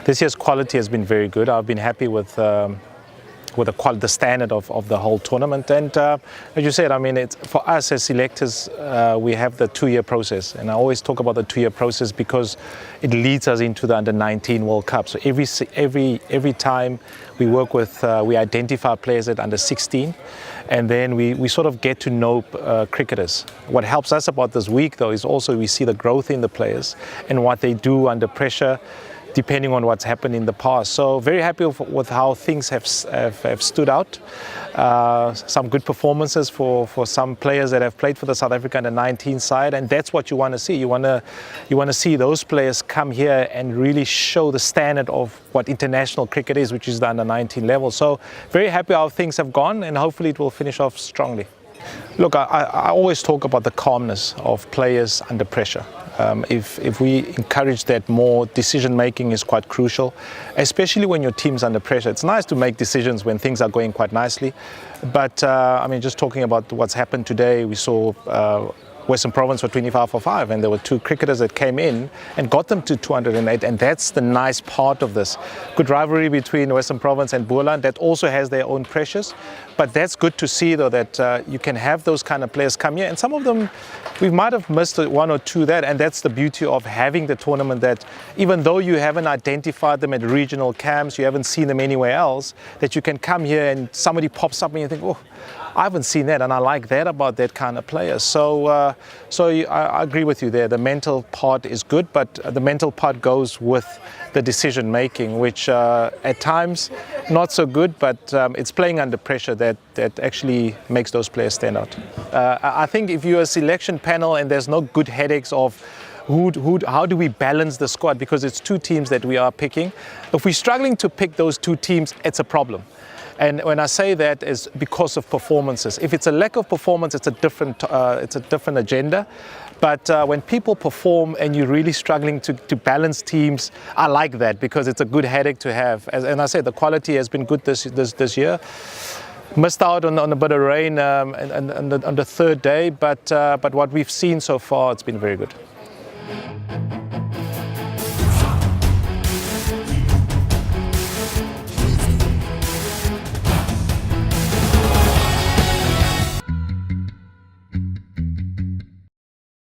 This year's quality has been very good. I've been happy with the standard of the whole tournament. And as you said, I mean, it's, for us as selectors, we have the 2-year process. And I always talk about the 2-year process because it leads us into the Under-19 World Cup. So every time we work with, we identify players at Under-16, and then we sort of get to know cricketers. What helps us about this week, though, is also we see the growth in the players and what they do under pressure, depending on what's happened in the past. So very happy with how things have stood out. Some good performances for some players that have played for the South Africa Under-19 side, and that's what you want to see. You want to see those players come here and really show the standard of what international cricket is, which is the Under-19 level. So very happy how things have gone, and hopefully it will finish off strongly. Look, I always talk about the calmness of players under pressure. If we encourage that more, decision making is quite crucial, especially when your team's under pressure. It's nice to make decisions when things are going quite nicely, but I mean, just talking about what's happened today, we saw Western Province were 25 for 5, and there were 2 cricketers that came in and got them to 208, and that's the nice part of this. Good rivalry between Western Province and Boerland that also has their own pressures, but that's good to see, though, that you can have those kind of players come here, and some of them we might have missed 1 or 2 there, and that's the beauty of having the tournament, that even though you haven't identified them at regional camps, you haven't seen them anywhere else, that you can come here and somebody pops up and you think, oh, I haven't seen that, and I like that about that kind of player. So I agree with you there. The mental part is good, but the mental part goes with the decision making, which at times not so good, but it's playing under pressure that actually makes those players stand out. I think if you're a selection panel and there's no good headaches of how do we balance the squad, because it's 2 teams that we are picking. If we're struggling to pick those 2 teams, it's a problem. And when I say that, is because of performances. If it's a lack of performance, it's a different agenda. But when people perform and you're really struggling to balance teams, I like that, because it's a good headache to have. And I said, the quality has been good this year. Missed out on a bit of rain on the 3rd day, but what we've seen so far, it's been very good.